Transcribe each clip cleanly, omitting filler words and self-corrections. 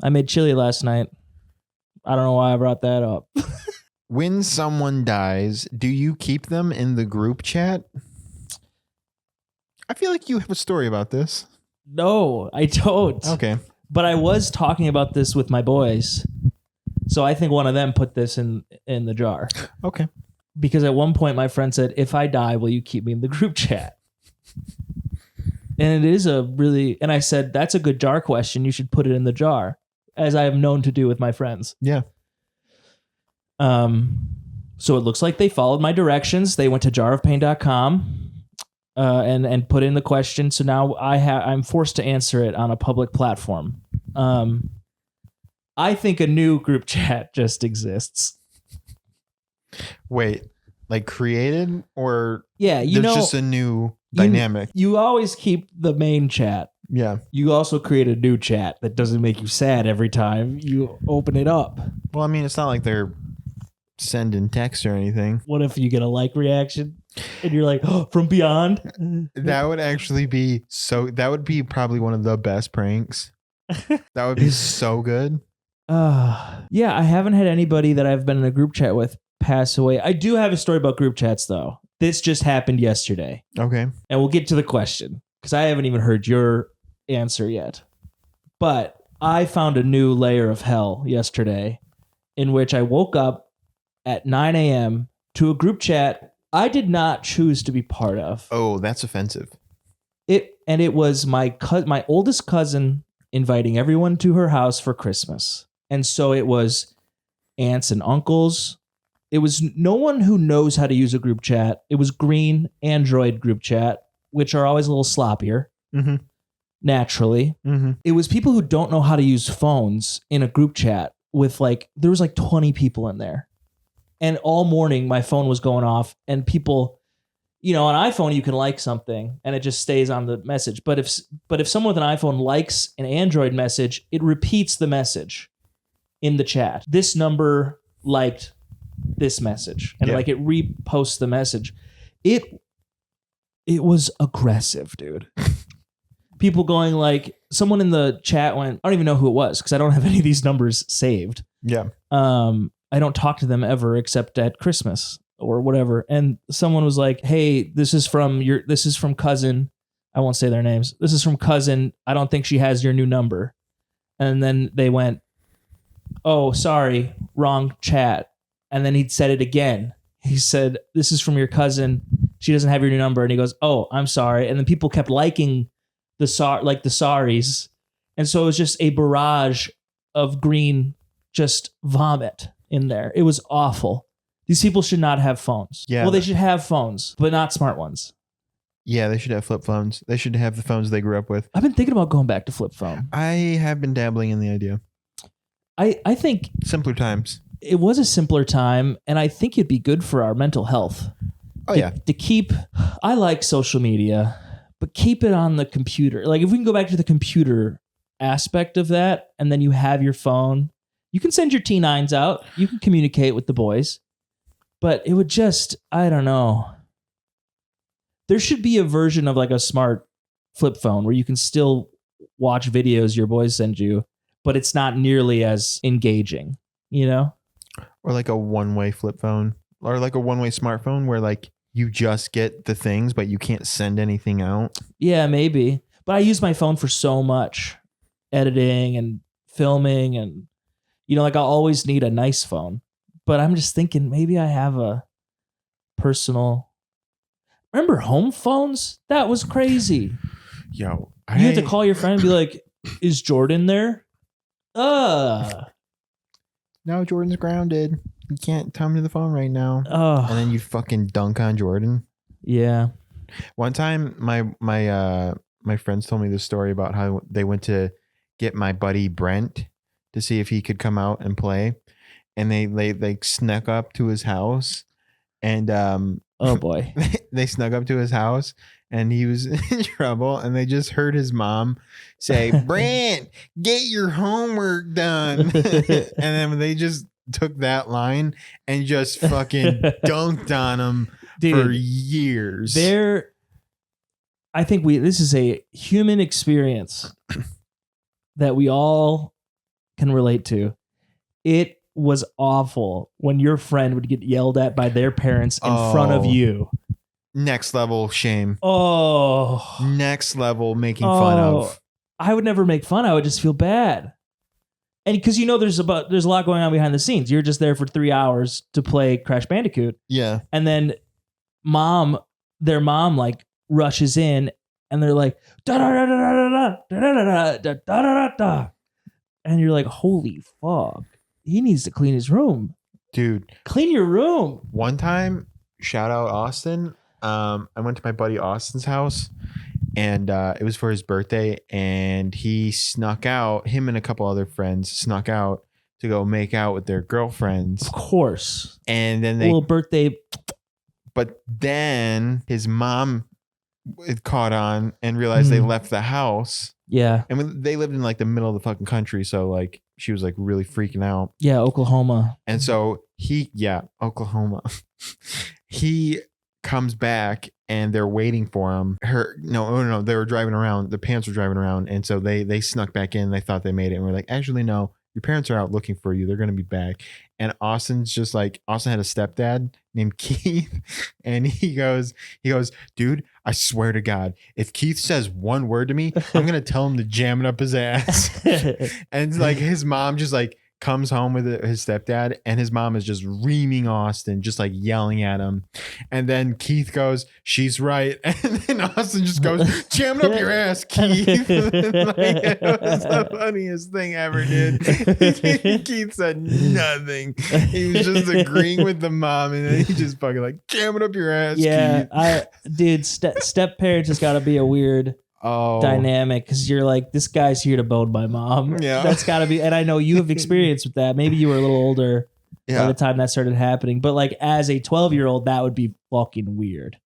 I made chili last night. I don't know why I brought that up. When someone dies, do you keep them in the group chat? I feel like you have a story about this. No, I don't. Okay. But I was talking about this with my boys. So I think one of them put this in the jar. Okay. Because at one point my friend said, if I die, will you keep me in the group chat? And it is and I said, that's a good jar question. You should put it in the jar, as I have known to do with my friends. Yeah. So it looks like they followed my directions. They went to jarofpain.com and put in the question. So now I'm forced to answer it on a public platform. I think a new group chat just exists. Wait, like created or yeah, there's just a new dynamic? You always keep the main chat. Yeah. You also create a new chat that doesn't make you sad every time you open it up. Well, I mean, it's not like they're sending text or anything. What if you get a like reaction and you're like, oh, from beyond? That would actually be that would be probably one of the best pranks. That would be so good. Yeah, I haven't had anybody that I've been in a group chat with pass away. I do have a story about group chats, though. This just happened yesterday. Okay. And we'll get to the question, because I haven't even heard your answer yet. But I found a new layer of hell yesterday in which I woke up at 9 a.m. to a group chat I did not choose to be part of. Oh, that's offensive. It was my oldest cousin inviting everyone to her house for Christmas. And so it was aunts and uncles. It was no one who knows how to use a group chat. It was green Android group chat, which are always a little sloppier, naturally. Mm-hmm. It was people who don't know how to use phones in a group chat with there was 20 people in there. And all morning my phone was going off and people, on iPhone, you can like something and it just stays on the message. But if someone with an iPhone likes an Android message, it repeats the message in the chat. This number liked this message, and it reposts the message. It was aggressive, dude. People going someone in the chat went, I don't even know who it was because I don't have any of these numbers saved. Yeah. I don't talk to them ever except at Christmas or whatever. And someone was like, hey, this is from cousin. I won't say their names. This is from cousin. I don't think she has your new number. And then they went, oh, sorry, wrong chat. And then he said it again. He said, this is from your cousin. She doesn't have your new number. And he goes, oh, I'm sorry. And then people kept liking the sorries. And so it was just a barrage of green, just vomit in there. It was awful. These people should not have phones. Yeah. Well, they should have phones, but not smart ones. Yeah, they should have flip phones. They should have the phones they grew up with. I've been thinking about going back to flip phone. I have been dabbling in the idea. I think simpler times. It was a simpler time, and I think it'd be good for our mental health. Oh, yeah. To keep, I like social media, but keep it on the computer. Like, if we can go back to the computer aspect of that, and then you have your phone, you can send your T9s out, you can communicate with the boys, but it would just, I don't know. There should be a version of a smart flip phone where you can still watch videos your boys send you, but it's not nearly as engaging, Or a one-way flip phone, or a one-way smartphone where you just get the things, but you can't send anything out. Yeah, maybe. But I use my phone for so much editing and filming, and I'll always need a nice phone. But I'm just thinking maybe I have a personal. Remember home phones? That was crazy. Yo, you had to call your friend and be like, "Is Jordan there?" No, Jordan's grounded. You can't come to the phone right now. And then you fucking dunk on Jordan. Yeah. One time, my friends told me this story about how they went to get my buddy Brent to see if he could come out and play, and they snuck up to his house, and oh boy, they snuck up to his house, and he was in trouble, and they just heard his mom say, "Brent, get your homework done," and then they just took that line and just fucking dunked on him. Dude, for years. I think this is a human experience that we all can relate to. It was awful when your friend would get yelled at by their parents in front of you. Next level shame. Oh. Next level making fun of. I would never make fun. I would just feel bad. And because there's a lot going on behind the scenes. You're just there for 3 hours to play Crash Bandicoot. Yeah. And then their mom like rushes in and they're like da da da da da da da da da da, and you're like, holy fuck, he needs to clean his room. Dude. Clean your room. One time, shout out Austin. I went to my buddy Austin's house. And it was for his birthday, and he snuck out. Him and a couple other friends snuck out to go make out with their girlfriends. Of course. And then a little birthday. But then his mom caught on and realized they left the house. Yeah. And when they lived in like the middle of the fucking country, so like she was like really freaking out. Yeah, Oklahoma. And so Oklahoma. He comes back. And they're waiting for him. No. They were driving around. The parents were driving around. And so they snuck back in. They thought they made it. And we're like, actually, no, your parents are out looking for you. They're going to be back. And Austin had a stepdad named Keith. And he goes, dude, I swear to God, if Keith says one word to me, I'm going to tell him to jam it up his ass. And like his mom just like comes home with his stepdad, and his mom is just reaming Austin, just like yelling at him. And then Keith goes, she's right. And then Austin just goes, jam it up your ass, Keith. It was the funniest thing ever, dude. Keith said nothing. He was just agreeing with the mom, and then he just fucking like, jam it up your ass, Keith. Step parents has got to be a weird dynamic, because you're like, this guy's here to bone my mom. Yeah, that's got to be. And I know you have experience with that. Maybe you were a little older by the time that started happening, but like as a 12-year-old, that would be fucking weird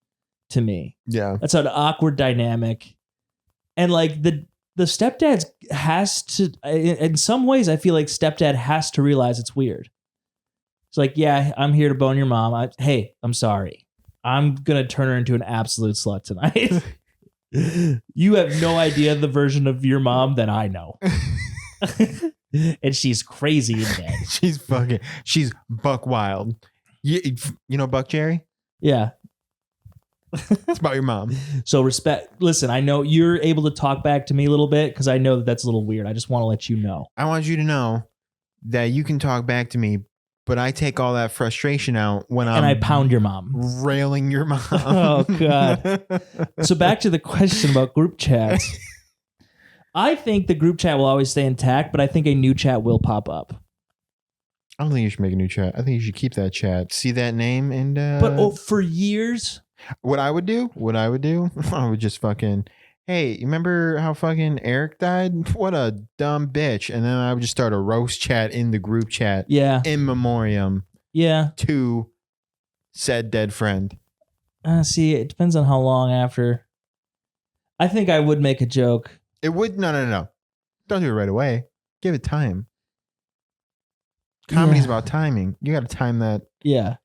to me. Yeah, that's an awkward dynamic. And like the stepdad has to, in some ways, I feel like stepdad has to realize it's weird. It's like, yeah, I'm here to bone your mom. I'm sorry. I'm gonna turn her into an absolute slut tonight. You have no idea the version of your mom that I know. And she's crazy in bed. She's buck wild. You know Buck Jerry? Yeah. It's about your mom. So respect. Listen, I know you're able to talk back to me a little bit because I know that's a little weird. I just want to let you know. I want you to know that you can talk back to me, but I take all that frustration out when I pound your mom. Railing your mom. Oh, God. So back to the question about group chats. I think the group chat will always stay intact, but I think a new chat will pop up. I don't think you should make a new chat. I think you should keep that chat. See that name and... But for years... What I would do, I would just fucking... Hey, you remember how fucking Eric died? What a dumb bitch. And then I would just start a roast chat in the group chat. Yeah. In memoriam. Yeah. To said dead friend. See, it depends on how long after. I think I would make a joke. It would... No. Don't do it right away. Give it time. Comedy's about timing. You got to time that. Yeah.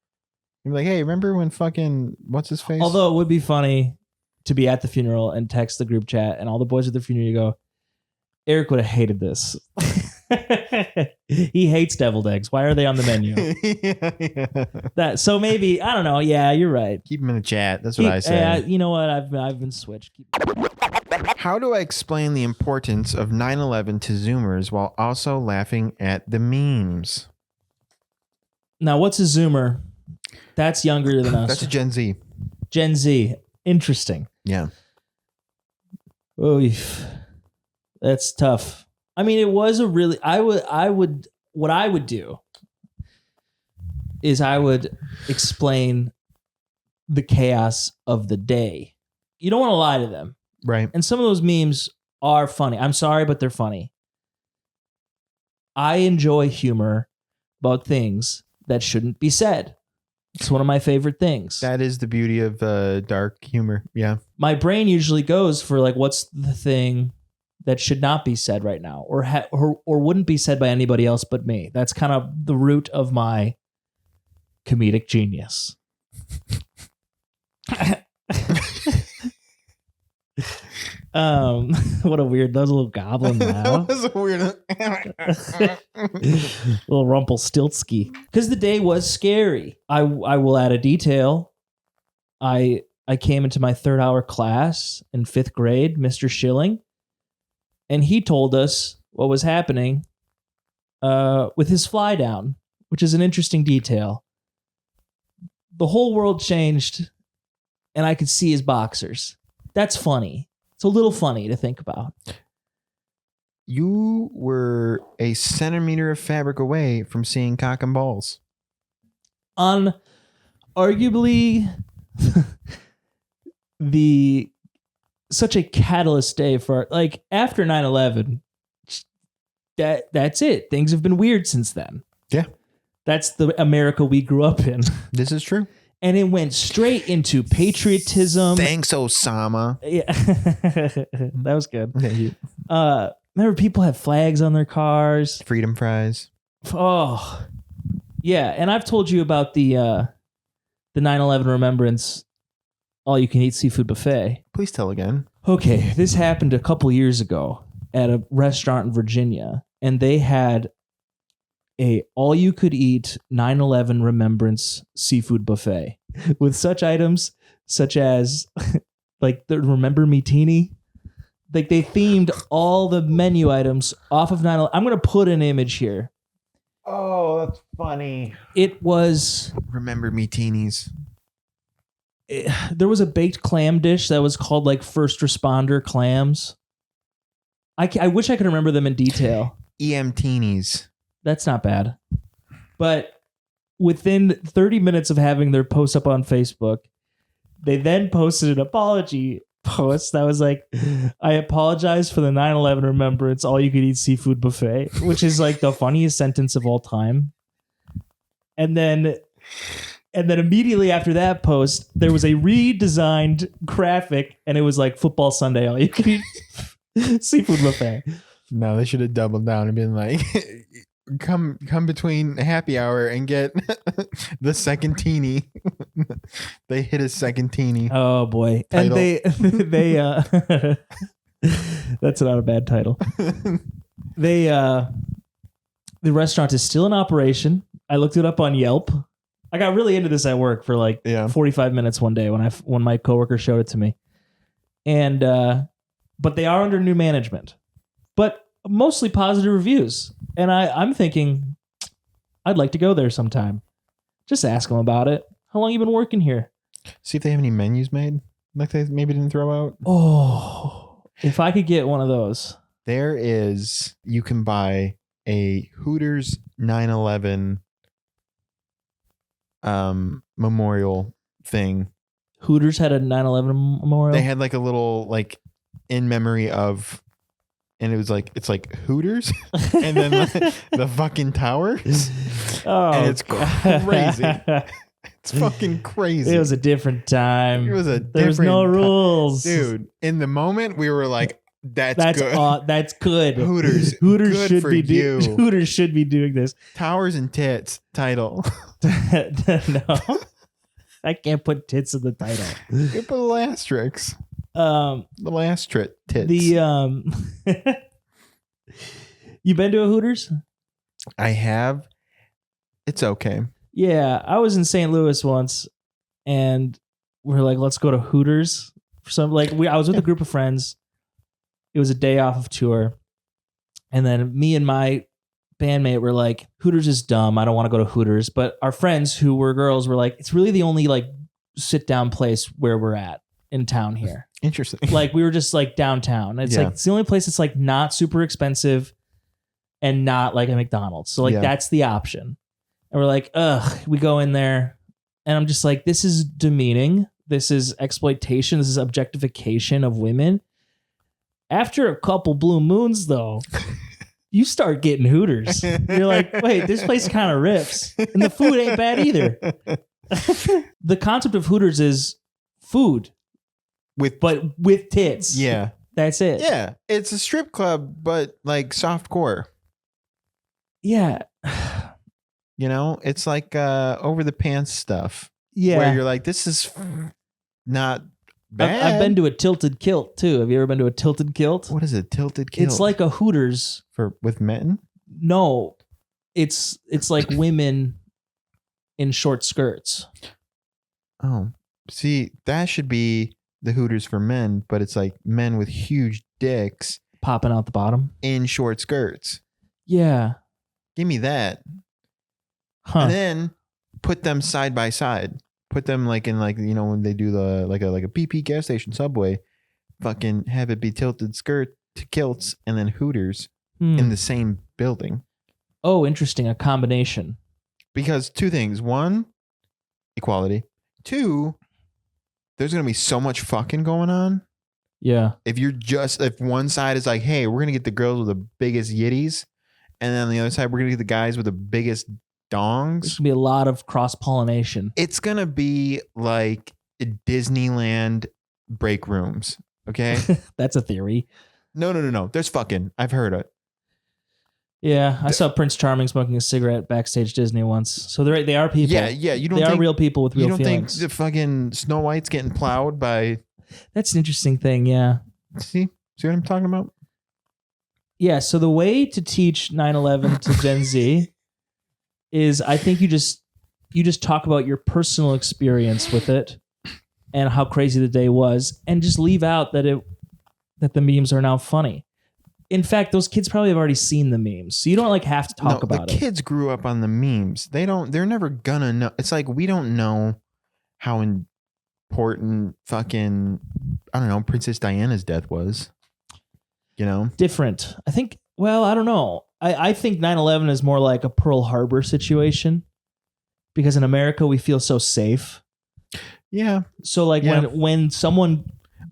You're like, hey, remember when fucking... What's his face? Although it would be funny... to be at the funeral and text the group chat and all the boys at the funeral, you go, Eric would have hated this. He hates deviled eggs. Why are they on the menu? Yeah. So maybe, I don't know. Yeah, you're right. Keep them in the chat. That's what I say. You know what? I've been switched. How do I explain the importance of 9/11 to Zoomers while also laughing at the memes? Now, what's a Zoomer? That's younger than us. That's a Gen Z. Gen Z. Interesting. Yeah. Oh, that's tough. I mean, it was a really, what I would do is I would explain the chaos of the day. You don't want to lie to them. Right. And some of those memes are funny. I'm sorry, but they're funny. I enjoy humor about things that shouldn't be said. It's one of my favorite things. That is the beauty of dark humor. Yeah. My brain usually goes for like, what's the thing that should not be said right now, or wouldn't be said by anybody else but me. That's kind of the root of my comedic genius. What a weird, that was a little goblin That now. was a weird. Little Rumpelstiltsky. Because the day was scary. I will add a detail. I came into my 3rd hour class in 5th grade, Mr. Schilling, and he told us what was happening with his fly down, which is an interesting detail. The whole world changed, and I could see his boxers. That's funny. It's a little funny to think about. You were a centimeter of fabric away from seeing cock and balls. On arguably such a catalyst day for, like, after 9/11, that's it. Things have been weird since then. Yeah. That's the America we grew up in. This is true. And it went straight into patriotism. Thanks, Osama. Yeah. That was good. Yeah, Remember, people had flags on their cars. freedom fries. Oh, yeah. And I've told you about the 9/11 Remembrance all-you-can-eat seafood buffet. Please tell again. Okay, this happened a couple years ago at a restaurant in Virginia, and they had a all-you-could-eat 9/11 Remembrance seafood buffet with such items such as like the Remember Me Teeny. Like, they themed all the menu items off of 9/11. I'm going to put an image here. Oh, that's funny. It was... Remember me, teenies. There was a baked clam dish that was called, like, First Responder Clams. I wish I could remember them in detail. EM teenies. That's not bad. But within 30 minutes of having their post up on Facebook, they then posted an apology post that was like, I apologize for the 9/11 Remembrance all-you-could-eat seafood buffet, which is like the funniest sentence of all time. And then immediately after that post, there was a redesigned graphic, and it was like Football Sunday all-you-could-eat seafood buffet. No, they should have doubled down and been like, come between happy hour and get the second teeny. They hit a second teeny. Oh boy. Title. And they that's not a bad title. The restaurant is still in operation. I looked it up on Yelp. I got really into this at work for like 45 minutes one day when my coworker showed it to me. And but they are under new management. But mostly positive reviews. And I'm thinking I'd like to go there sometime. Just ask them about it. How long you been working here? See if they have any menus made, like they maybe didn't throw out. Oh, if I could get one of those. There is, you can buy a Hooters 9/11 memorial thing. Hooters had a 9/11 memorial? They had like a little, like, in memory of, and it was like, it's like Hooters and then the fucking towers. Oh, and it's crazy. It's fucking crazy. It was a different time. It was there was no rules. Dude, in the moment we were like, that's good. That's good. Hooters Good should be Hooters should be doing this. Towers and tits title. No. I can't put tits in the title. You put little asterisks. The last tits. You been to a Hooters? I have. It's okay. Yeah, I was in St. Louis once, and we're like, let's go to Hooters. I was with a group of friends. It was a day off of tour, and then me and my bandmate were like, Hooters is dumb. I don't want to go to Hooters. But our friends who were girls were like, it's really the only like sit down place where we're at in town here. Interesting. Like, we were just like downtown. It's like, it's the only place that's like not super expensive and not like a McDonald's. So like that's the option. And we're like, ugh, we go in there and I'm just like, this is demeaning. This is exploitation. This is objectification of women. After a couple blue moons though, you start getting Hooters. You're like, wait, this place kind of rips. And the food ain't bad either. The concept of Hooters is food. But with tits. Yeah. That's it. Yeah. It's a strip club, but like soft core. Yeah. You know, it's like over the pants stuff. Yeah. Where you're like, this is not bad. I've been to a tilted kilt too. Have you ever been to a tilted kilt? What is a tilted kilt? It's like a Hooters with men. No, it's like women in short skirts. Oh, see, that should be the Hooters for men, but it's like men with huge dicks Popping out the bottom. in short skirts. Yeah. Give me that. Huh. And then put them side by side. Put them like in when they do the like a BP gas station Subway, fucking have it be tilted skirt to kilts and then Hooters in the same building. Oh, interesting. A combination. Because two things. One, equality. Two, there's going to be so much fucking going on. Yeah. If one side is like, hey, we're going to get the girls with the biggest yitties. And then on the other side, we're going to get the guys with the biggest dongs. There's going to be a lot of cross-pollination. It's going to be like Disneyland break rooms. Okay. That's a theory. No. There's fucking. I've heard it. Yeah, I saw Prince Charming smoking a cigarette backstage Disney once. So they are people. Yeah. They are real people with real feelings. You don't think the fucking Snow White's getting plowed by? That's an interesting thing. Yeah. See what I'm talking about? Yeah. So the way to teach 9/11 to Gen Z is, I think you just talk about your personal experience with it and how crazy the day was, and just leave out that the memes are now funny. In fact, those kids probably have already seen the memes, so you don't have to talk about it. The kids grew up on the memes. They're never gonna know. It's like we don't know how important fucking, I don't know, Princess Diana's death was. Different. I think. Well, I don't know. I think 9/11 is more like a Pearl Harbor situation, because in America we feel so safe. Yeah. So when someone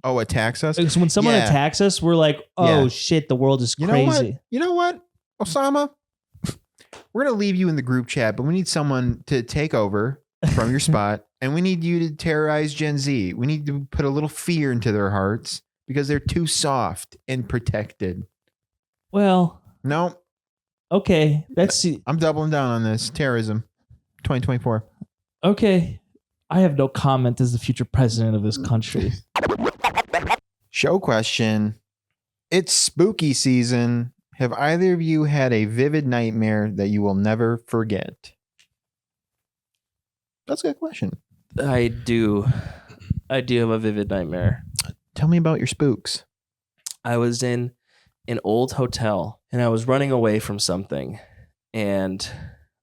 attacks us. So when someone attacks us, we're like, oh shit, the world is crazy. You know what, Osama? We're going to leave you in the group chat, but we need someone to take over from your spot, and we need you to terrorize Gen Z. We need to put a little fear into their hearts because they're too soft and protected. Well, no. Okay, I'm doubling down on this. Terrorism 2024. Okay. I have no comment as the future president of this country. Show question. It's spooky season. Have either of you had a vivid nightmare that you will never forget? That's a good question. I do have a vivid nightmare. Tell me about your spooks. I was in an old hotel and I was running away from something, and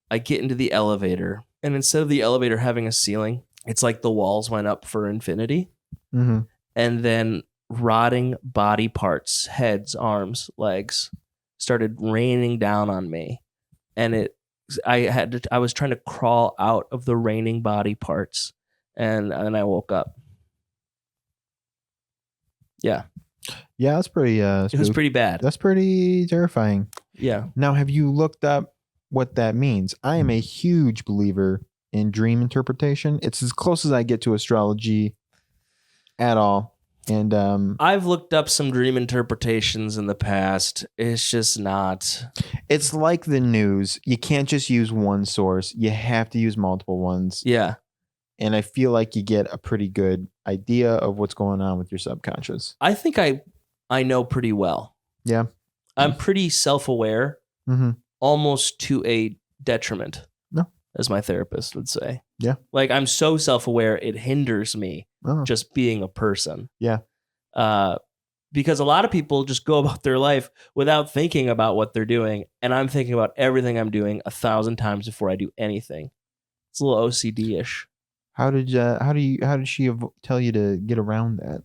I get into the elevator, and instead of the elevator having a ceiling, it's like the walls went up for infinity. Mm-hmm. And then rotting body parts, heads, arms, legs, started raining down on me. And I was trying to crawl out of the raining body parts, and I woke up. Yeah. Yeah, that's pretty it was pretty bad. That's pretty terrifying. Yeah. Now, have you looked up what that means? I am a huge believer in dream interpretation. It's as close as I get to astrology at all. And I've looked up some dream interpretations in the past. It's just not. It's like the news. You can't just use one source. You have to use multiple ones. Yeah. And I feel like you get a pretty good idea of what's going on with your subconscious. I think I know pretty well. Yeah. I'm pretty self-aware, almost to a detriment. No. As my therapist would say. Yeah. Like, I'm so self-aware, it hinders me just being a person. Yeah. Because a lot of people just go about their life without thinking about what they're doing. And I'm thinking about everything I'm doing 1,000 times before I do anything. It's a little OCD-ish. How did she tell you to get around that?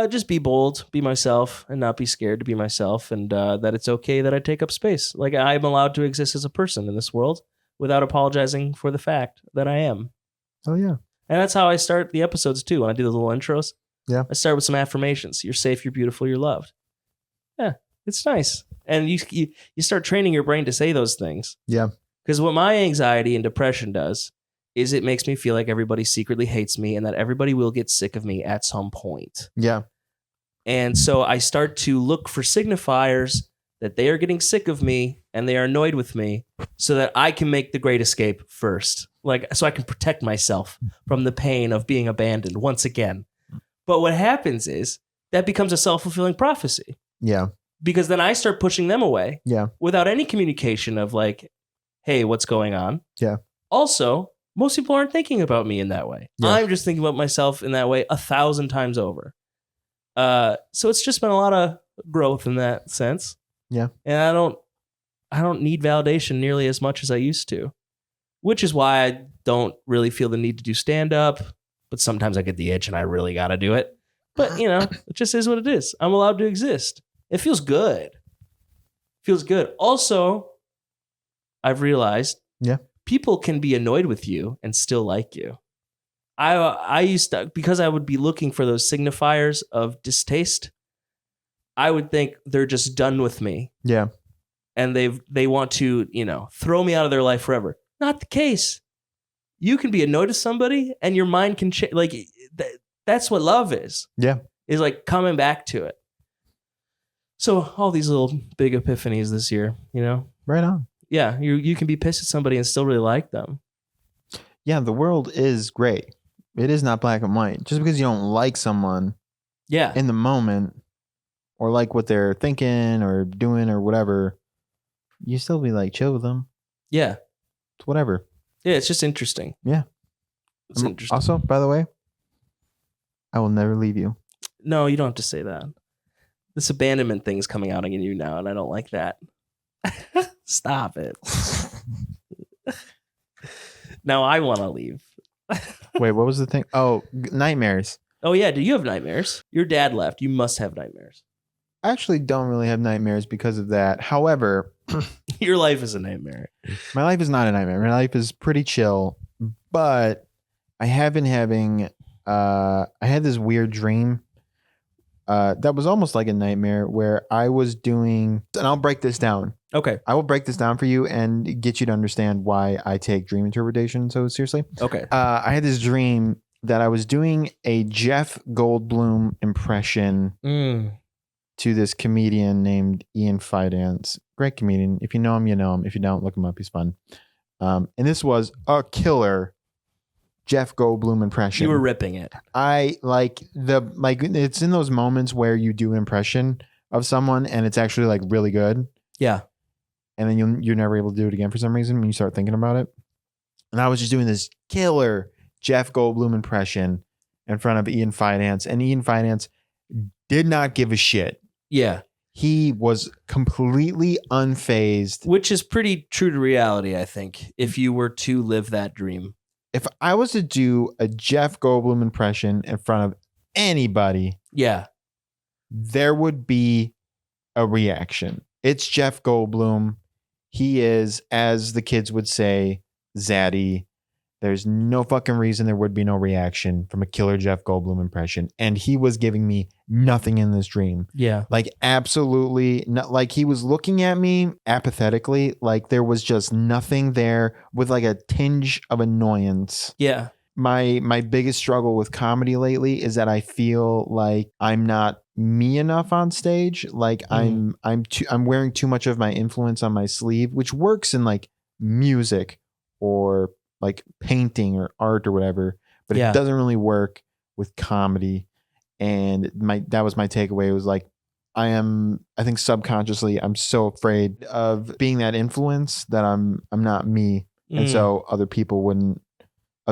Just be bold, be myself, and not be scared to be myself. And that it's okay that I take up space. Like, I'm allowed to exist as a person in this world without apologizing for the fact that I am. Oh, yeah. And that's how I start the episodes, too, when I do those little intros. Yeah. I start with some affirmations. You're safe, you're beautiful, you're loved. Yeah, it's nice. And you start training your brain to say those things. Yeah. Because what my anxiety and depression does is it makes me feel like everybody secretly hates me and that everybody will get sick of me at some point. Yeah. And so I start to look for signifiers that they are getting sick of me and they are annoyed with me so that I can make the great escape first. Like, so I can protect myself from the pain of being abandoned once again But what happens is that becomes a self-fulfilling prophecy. Yeah. Because then I start pushing them away. Yeah. Without any communication of like, hey, what's going on? Yeah. Also, most people aren't thinking about me in that way. Yeah. I'm just thinking about myself in that way 1,000 times over. So it's just been a lot of growth in that sense. Yeah. And I don't need validation nearly as much as I used to, which is why I don't really feel the need to do stand-up. But sometimes I get the itch and I really got to do it. But, it just is what it is. I'm allowed to exist. It feels good. Feels good. Also, I've realized people can be annoyed with you and still like you. I used to, because I would be looking for those signifiers of distaste, I would think they're just done with me. Yeah. And they want to, throw me out of their life forever. Not the case. You can be annoyed with somebody and your mind can change. Like, that's what love is. Yeah. Is like coming back to it. So all these little big epiphanies this year, Right on. Yeah, you can be pissed at somebody and still really like them. Yeah, the world is gray. It is not black and white. Just because you don't like someone in the moment or like what they're thinking or doing or whatever, you still be like, chill with them. Yeah. It's whatever. Yeah, it's just interesting. Yeah. It's interesting. Also, by the way, I will never leave you. No, you don't have to say that. This abandonment thing is coming out in you now, and I don't like that. Stop it. Now I want to leave. Wait, what was the thing? Oh, nightmares. Oh, yeah. Do you have nightmares? Your dad left. You must have nightmares. I actually don't really have nightmares because of that. However, your life is a nightmare. My life is not a nightmare. My life is pretty chill, but I have been having, I had this weird dream that was almost like a nightmare where I was doing, and I'll break this down. Okay. I will break this down for you and get you to understand why I take dream interpretation so seriously. Okay. I had this dream that I was doing a Jeff Goldblum impression to this comedian named Ian Fidance. Great comedian. If you know him, you know him. If you don't, look him up. He's fun. And this was a killer Jeff Goldblum impression. You were ripping it. I like it's in those moments where you do impression of someone and it's actually like really good. Yeah. And then you're never able to do it again for some reason when you start thinking about it. And I was just doing this killer Jeff Goldblum impression in front of Ian Fidance, and Ian Fidance did not give a shit. Yeah. He was completely unfazed. Which is pretty true to reality, I think, if you were to live that dream. If I was to do a Jeff Goldblum impression in front of anybody, there would be a reaction. It's Jeff Goldblum. He is, as the kids would say, zaddy. There's no fucking reason there would be no reaction from a killer Jeff Goldblum impression. And he was giving me nothing in this dream. Yeah. Like absolutely not. Like he was looking at me apathetically. Like there was just nothing there with like a tinge of annoyance. Yeah. My biggest struggle with comedy lately is that I feel like I'm not me enough on stage. Like I'm wearing too much of my influence on my sleeve, which works in like music or like painting or art or whatever, but it doesn't really work with comedy. And that was my takeaway. It was like, I think subconsciously, I'm so afraid of being that influence that I'm not me. And so other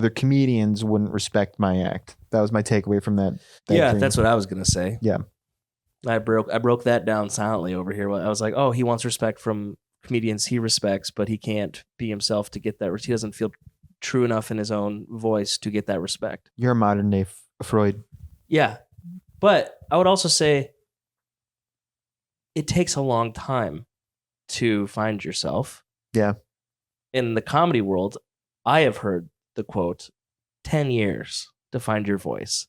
comedians wouldn't respect my act. That was my takeaway from that dream. That's what I was going to say. Yeah. I broke that down silently over here. I was like, oh, he wants respect from comedians he respects, but he can't be himself to get that. He doesn't feel true enough in his own voice to get that respect. You're a modern day Freud. Yeah. But I would also say it takes a long time to find yourself. Yeah. In the comedy world, I have heard the quote, 10 years to find your voice.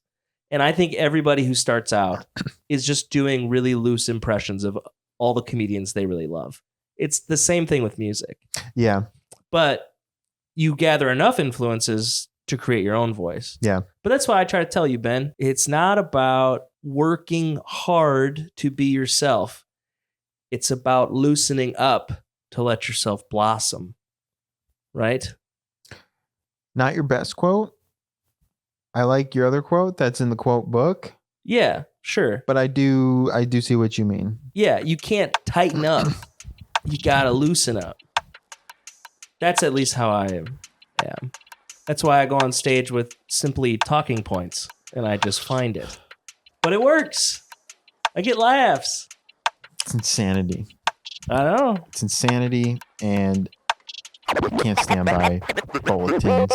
And I think everybody who starts out is just doing really loose impressions of all the comedians they really love. It's the same thing with music. Yeah. But you gather enough influences to create your own voice. Yeah. But that's why I try to tell you, Ben, it's not about working hard to be yourself. It's about loosening up to let yourself blossom. Right? Not your best quote, I like your other quote that's in the quote book, Yeah, sure. but I do see what you mean. Yeah, you can't tighten up. You gotta loosen up. That's at least how I am. That's why I go on stage with simply talking points, and I just find it. But it works. I get laughs. It's insanity. I know. It's insanity, and I can't stand by bulletins.